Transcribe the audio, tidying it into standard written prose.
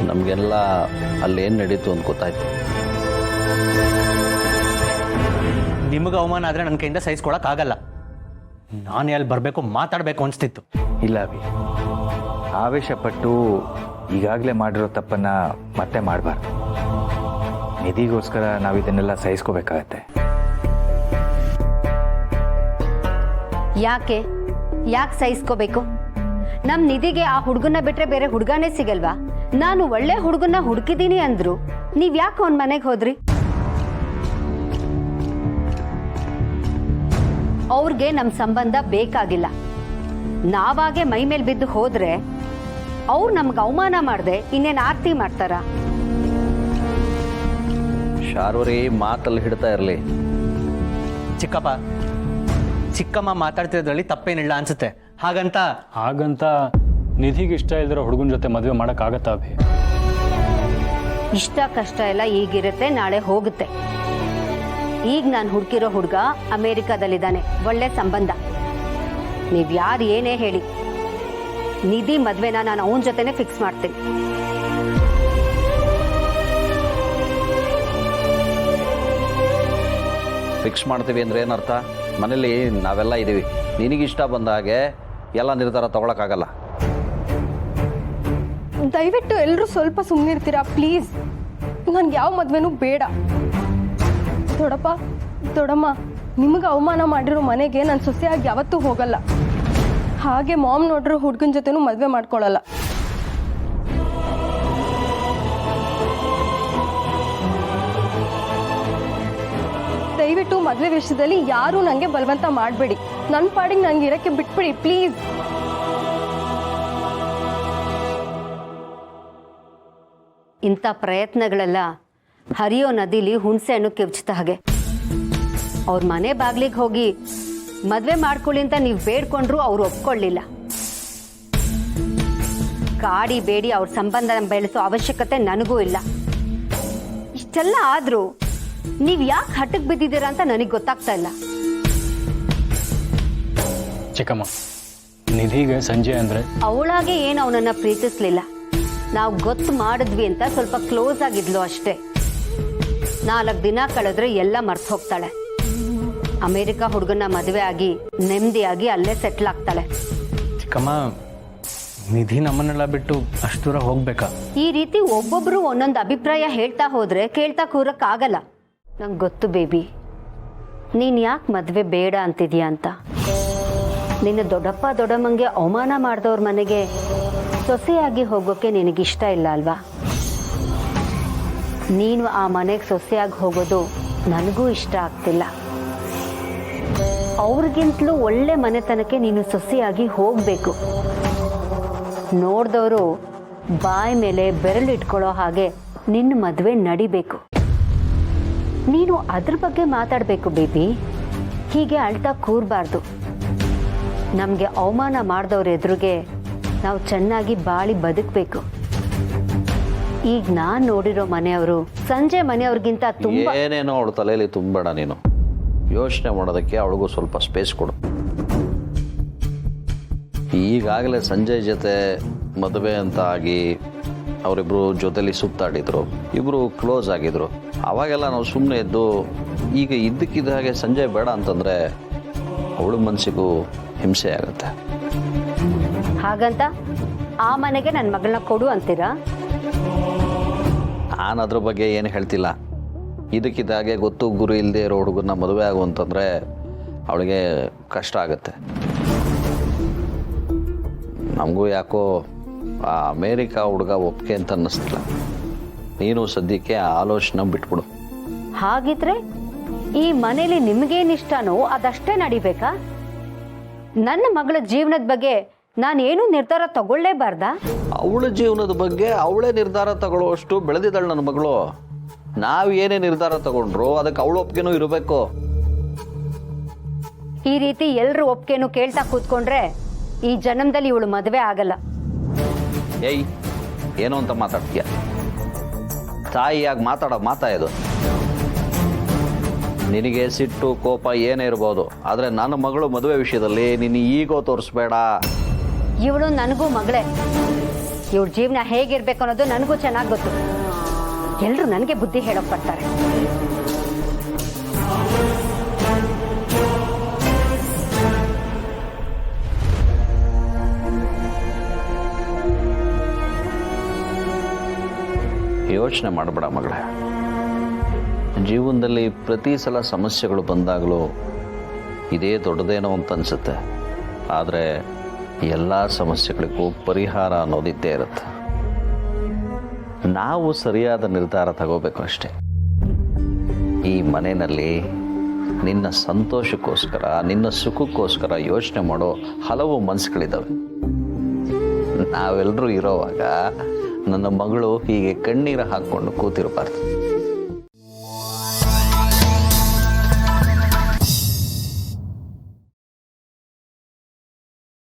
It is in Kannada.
ನಮಗೆಲ್ಲ ಅಲ್ಲೇನು ನಡೀತು ಅಂತ ಗೊತ್ತಾಯ್ತು. ನಿಮಗೆ ಅವಮಾನ ಆದರೆ ನನ್ನ ಕೈಯಿಂದ ಸಹಿಸ್ಕೊಳಕ್ಕಾಗಲ್ಲ. ನಾನೇ ಅಲ್ಲಿ ಬರಬೇಕು, ಮಾತಾಡಬೇಕು ಅನಿಸ್ತಿತ್ತು. ಇಲ್ಲ ಅಭಿ, ಆವೇಶಪಟ್ಟು ಈಗಾಗಲೇ ಮಾಡಿರೋ ತಪ್ಪನ್ನು ಮತ್ತೆ ಮಾಡಬಾರ್ದು. ನಿಧಿಗೋಸ್ಕರ ನಾವು ಇದನ್ನೆಲ್ಲ ಸಹಿಸ್ಕೋಬೇಕಾಗತ್ತೆ. ಯಾಕೆ ಸಹಿಸ್ಕೋಬೇಕು? ನಮ್ಮ ನಿಧಿಗೆ ಆ ಹುಡುಗನ ಬಿಟ್ರೆ ಬೇರೆ ಹುಡುಗನೇ ಸಿಗಲ್ವಾ? ನಾನು ಒಳ್ಳೆ ಹುಡುಗನ ಹುಡುಕಿದ್ದೀನಿ ಅಂದ್ರು ನೀವ್ ಯಾಕೆ ಅವನ ಮನೆಗೆ ಹೋದ್ರಿ? ಅವ್ರಿಗೆ ನಮ್ಮ ಸಂಬಂಧ ಬೇಕಾಗಿಲ್ಲ. ನಾವಾಗೆ ಮೈ ಮೇಲೆ ಬಿದ್ದು ಹೋದ್ರೆ ಅವ್ರು ನಮ್ಗೆ ಅವಮಾನ ಮಾಡದೆ ಇನ್ನೇನು ಆರ್ತಿ ಮಾಡ್ತಾರ? ಶಾರ್ವರಿ ಮಾತಲ್ಲಿ ಹಿಡ್ತಾ ಇರಲಿ. ಚಿಕ್ಕಮ್ಮ ಮಾತಾಡ್ತಿರೋದ್ರಲ್ಲಿ ತಪ್ಪೇನಿಲ್ಲ ಅನ್ಸುತ್ತೆ. ಹಾಗಂತ ನಿಧಿಗೆ ಇಷ್ಟ ಇಲ್ದಿರೋ ಹುಡುಗನ ಜೊತೆ ಮದುವೆ ಮಾಡೋಕ್ಕಾಗತ್ತಾ ಅಭಿ? ಇಷ್ಟ ಕಷ್ಟ ಎಲ್ಲ ಈಗಿರುತ್ತೆ, ನಾಳೆ ಹೋಗುತ್ತೆ. ಈಗ ನಾನು ಹುಡುಕಿರೋ ಹುಡುಗ ಅಮೇರಿಕಾದಲ್ಲಿದ್ದಾನೆ, ಒಳ್ಳೆ ಸಂಬಂಧ. ನೀವ್ ಯಾರು ಏನೇ ಹೇಳಿ, ನಿಧಿ ಮದ್ವೆನ ನಾನು ಅವನ ಜೊತೆನೆ ಫಿಕ್ಸ್ ಮಾಡ್ತೀನಿ. ಫಿಕ್ಸ್ ಮಾಡ್ತೀವಿ ಅಂದ್ರೆ ಏನರ್ಥ? ಮನೇಲಿ ನಾವೆಲ್ಲ ಇದ್ದೀವಿ. ನಿನಗಿಷ್ಟ ಬಂದ ಹಾಗೆ ಎಲ್ಲ ನಿರ್ಧಾರ ತಗೊಳಕ್ಕಾಗಲ್ಲ. ದಯವಿಟ್ಟು ಎಲ್ಲರೂ ಸ್ವಲ್ಪ ಸುಮ್ಮನಿರ್ತೀರಾ ಪ್ಲೀಸ್? ನನ್ಗೆ ಯಾವ ಮದ್ವೆನೂ ಬೇಡ. ದೊಡ್ಡಪ್ಪ ದೊಡ್ಡಮ್ಮ, ನಿಮಗೆ ಅವಮಾನ ಮಾಡಿರೋ ಮನೆಗೆ ನಾನು ಸೊಸೆಯಾಗಿ ಯಾವತ್ತೂ ಹೋಗಲ್ಲ. ಹಾಗೆ ಮಾಮ್ ನೋಡ್ರೋ ಹುಡುಗನ ಜೊತೆನೂ ಮದುವೆ ಮಾಡ್ಕೊಳ್ಳಲ್ಲ. ದಯವಿಟ್ಟು ಮದುವೆ ವಿಷಯದಲ್ಲಿ ಯಾರೂ ನನಗೆ ಬಲವಂತ ಮಾಡಬೇಡಿ. ನನ್ನ ಪಾಡಿಗೆ ನನಗೆ ಇರಕ್ಕೆ ಬಿಟ್ಬಿಡಿ ಪ್ಲೀಸ್. ಇಂಥ ಪ್ರಯತ್ನಗಳೆಲ್ಲ ಹರಿಯೋ ನದಿಲಿ ಹುಣಸೆ ಹಣ್ಣು ಕಿವ್ಚಿತ ಹಾಗೆ. ಅವ್ರ ಮನೆ ಬಾಗ್ಲಿಗೆ ಹೋಗಿ ಮದ್ವೆ ಮಾಡ್ಕೊಳ್ಳಿ ಅಂತ ನೀವು ಬೇಡ್ಕೊಂಡ್ರು ಅವ್ರು ಒಪ್ಕೊಳ್ಳಿಲ್ಲ. ಕಾಡಿ ಬೇಡಿ ಅವ್ರ ಸಂಬಂಧ ಬೆಳೆಸೋ ಅವಶ್ಯಕತೆ ನನಗೂ ಇಲ್ಲ. ಇಷ್ಟೆಲ್ಲ ಆದ್ರೂ ನೀವ್ ಯಾಕೆ ಹಠಕ್ಕೆ ಬಿದ್ದಿದ್ದೀರಾ ಅಂತ ನನಗೆ ಗೊತ್ತಾಗ್ತಾ ಇಲ್ಲ. ಚಿಕ್ಕಮ್ಮ, ನಿಧಿಗೆ ಸಂಜೆ ಅಂದ್ರೆ ಅವಳಾಗೆ ಏನು ಅವನನ್ನ ಪ್ರೀತಿಸ್ಲಿಲ್ಲ. ನಾವು ಗೊತ್ತು ಮಾಡಿದ್ವಿ ಅಂತ ಸ್ವಲ್ಪ ಕ್ಲೋಸ್ ಆಗಿದ್ಲು ಅಷ್ಟೇ. 4 ದಿನ ಕಳೆದ್ರೆ ಎಲ್ಲ ಮರ್ತು ಹೋಗ್ತಾಳೆ. ಅಮೇರಿಕಾ ಹುಡುಗನ ಮದುವೆ ಆಗಿ ನೆಮ್ಮದಿಯಾಗಿ ಅಲ್ಲೇ ಸೆಟ್ಲ್ ಆಗ್ತಾಳೆ. ಚಿಕ್ಕಮ್ಮ, ನಿಧಿ ನಮ್ಮನ್ನೆಲ್ಲ ಬಿಟ್ಟು ಅಷ್ಟು ದೂರ ಹೋಗ್ಬೇಕಾ? ಈ ರೀತಿ ಒಬ್ಬೊಬ್ರು ಒಂದೊಂದು ಅಭಿಪ್ರಾಯ ಹೇಳ್ತಾ ಹೋದ್ರೆ ಕೇಳ್ತಾ ಕೂರಕ್ಕಾಗಲ್ಲ. ನಂಗೆ ಗೊತ್ತು ಬೇಬಿ, ನೀನ್ ಯಾಕೆ ಮದ್ವೆ ಬೇಡ ಅಂತಿದ್ಯಾ ಅಂತ. ನಿನ್ನ ದೊಡ್ಡಪ್ಪ ದೊಡ್ಡಮ್ಮಂಗೆ ಅವಮಾನ ಮಾಡಿದವ್ರ ಮನೆಗೆ ಸೊಸೆಯಾಗಿ ಹೋಗೋಕೆ ನಿನಗಿಷ್ಟ ಇಲ್ಲ ಅಲ್ವಾ? ನೀನು ಆ ಮನೆಗೆ ಸೊಸೆಯಾಗಿ ಹೋಗೋದು ನನಗೂ ಇಷ್ಟ ಆಗ್ತಿಲ್ಲ. ಅವ್ರಿಗಿಂತಲೂ ಒಳ್ಳೆ ಮನೆತನಕ್ಕೆ ನೀನು ಸೊಸೆಯಾಗಿ ಹೋಗಬೇಕು. ನೋಡಿದವರು ಬಾಯಿ ಮೇಲೆ ಬೆರಳಿಟ್ಕೊಳ್ಳೋ ಹಾಗೆ ನಿನ್ನ ಮದುವೆ ನಡಿಬೇಕು. ನೀನು ಅದ್ರ ಬಗ್ಗೆ ಮಾತಾಡಬೇಕು ಬೇಬಿ. ಹೀಗೆ ಅಳ್ತಾ ಕೂರಬಾರ್ದು. ನಮಗೆ ಅವಮಾನ ಮಾಡಿದವ್ರ ಎದುರಿಗೆ ನಾವು ಚೆನ್ನಾಗಿ ಬಾಳಿ ಬದುಕಬೇಕು. ಈಗ ನಾನು ನೋಡಿರೋ ಮನೆಯವರು ಸಂಜೆ ಮನೆಯವ್ರಿಗಿಂತ ತುಂಬಾ ಏನೇನೋ ಅವಳು ತಲೆಯಲ್ಲಿ ತುಂಬಬೇಡ. ನೀನು ಯೋಚನೆ ಮಾಡೋದಕ್ಕೆ ಅವಳಿಗೂ ಸ್ವಲ್ಪ ಸ್ಪೇಸ್ ಕೊಡು. ಈಗಾಗಲೇ ಸಂಜಯ್ ಜೊತೆ ಮದುವೆ ಅಂತ ಆಗಿ ಅವರಿಬ್ರು ಜೊತೆಲಿ ಸುತ್ತಾಡಿದ್ರು, ಇಬ್ರು ಕ್ಲೋಸ್ ಆಗಿದ್ರು. ಅವಾಗೆಲ್ಲ ನಾವು ಸುಮ್ಮನೆ ಇದ್ದು, ಈಗ ಇದ್ದಕ್ಕಿದ್ದ ಹಾಗೆ ಸಂಜಯ್ ಬೇಡ ಅಂತಂದ್ರೆ ಅವಳ ಮನಸ್ಸಿಗೂ ಹಿಂಸೆ ಆಗುತ್ತೆ. ಹಾಗಂತ ಆ ಮನೆಗೆ ನನ್ನ ಮಗಳನ್ನ ಕೊಡು ಅಂತೀರಾ? ನಾನು ಅದ್ರ ಬಗ್ಗೆ ಏನು ಹೇಳ್ತಿಲ್ಲ. ಇದಕ್ಕಿದ್ದ ಹಾಗೆ ಗೊತ್ತು ಗುರು ಇಲ್ಲದೆ ಇರೋ ಹುಡುಗನ ಮದುವೆ ಆಗು ಅಂತಂದರೆ ಅವಳಿಗೆ ಕಷ್ಟ ಆಗುತ್ತೆ. ನಮಗೂ ಯಾಕೋ ಆ ಅಮೇರಿಕಾ ಹುಡುಗ ಒಪ್ಪಿಗೆ ಅಂತ ಅನ್ನಿಸ್ತಿಲ್ಲ. ನೀನು ಸದ್ಯಕ್ಕೆ ಆ ಆಲೋಚನೆ ಬಿಟ್ಬಿಡು. ಹಾಗಿದ್ರೆ ಈ ಮನೇಲಿ ನಿಮಗೇನಿಷ್ಟನೋ ಅದಷ್ಟೇ ನಡಿಬೇಕಾ? ನನ್ನ ಮಗಳ ಜೀವನದ ಬಗ್ಗೆ ನಾನೇನು ನಿರ್ಧಾರ ತಗೊಳ್ಳೇಬಾರ್ದಾ? ಅವಳ ಜೀವನದ ಬಗ್ಗೆ ಅವಳೇ ನಿರ್ಧಾರ ತಗೊಳ್ಳೋಷ್ಟು ಬೆಳೆದಿದ್ದಾಳೆ ನನ್ನ ಮಗಳು. ನಾವು ಏನೇ ನಿರ್ಧಾರ ತಗೊಂಡ್ರು ಅದಕ್ಕೆ ಅವಳ ಒಪ್ಪಿಗೆನೂ ಇರಬೇಕು. ಈ ರೀತಿ ಎಲ್ರು ಒಪ್ಪಿಗೆನು ಕೇಳ್ತಾ ಕೂತ್ಕೊಂಡ್ರೆ ಈ ಜನ್ಮದಲ್ಲಿ ಇವಳು ಮದುವೆ ಆಗಲ್ಲ. ಏಯ್, ಏನೋ ಅಂತ ಮಾತಾಡ್ತೀಯ? ತಾಯಿಯಾಗಿ ಮಾತಾಡೋ ಮಾತಾ ಇದು. ನಿನಗೆ ಸಿಟ್ಟು ಕೋಪ ಏನೇ ಇರ್ಬೋದು, ಆದರೆ ನನ್ನ ಮಗಳು ಮದುವೆ ವಿಷಯದಲ್ಲಿ ನೀನು ಈಗೋ ತೋರಿಸ್ಬೇಡ. ಇವಳು ನನಗೂ ಮಗಳೇ. ಇವ್ರ ಜೀವನ ಹೇಗಿರ್ಬೇಕು ಅನ್ನೋದು ನನಗೂ ಚೆನ್ನಾಗಿ ಗೊತ್ತು. ಎಲ್ಲರೂ ನನಗೆ ಬುದ್ಧಿ ಹೇಳೋಕೆ ಬರ್ತಾರೆ. ಯೋಚನೆ ಮಾಡಬೇಡ ಮಗಳೇ. ಜೀವನದಲ್ಲಿ ಪ್ರತಿ ಸಲ ಸಮಸ್ಯೆಗಳು ಬಂದಾಗಲೂ ಇದೇ ದೊಡ್ಡದೇನೋ ಅಂತ ಅನಿಸುತ್ತೆ. ಆದರೆ ಎಲ್ಲ ಸಮಸ್ಯೆಗಳಿಗೂ ಪರಿಹಾರ ಅನ್ನೋದಿದ್ದೇ ಇರುತ್ತೆ. ನಾವು ಸರಿಯಾದ ನಿರ್ಧಾರ ತಗೋಬೇಕು ಅಷ್ಟೆ. ಈ ಮನೆಯಲ್ಲಿ ನಿನ್ನ ಸಂತೋಷಕ್ಕೋಸ್ಕರ, ನಿನ್ನ ಸುಖಕ್ಕೋಸ್ಕರ ಯೋಚನೆ ಮಾಡೋ ಹಲವು ಮನಸ್ಸುಗಳಿದ್ದಾವೆ. ನಾವೆಲ್ಲರೂ ಇರೋವಾಗ ನನ್ನ ಮಗಳು ಹೀಗೆ ಕಣ್ಣೀರು ಹಾಕ್ಕೊಂಡು ಕೂತಿರಬಾರ್ದು.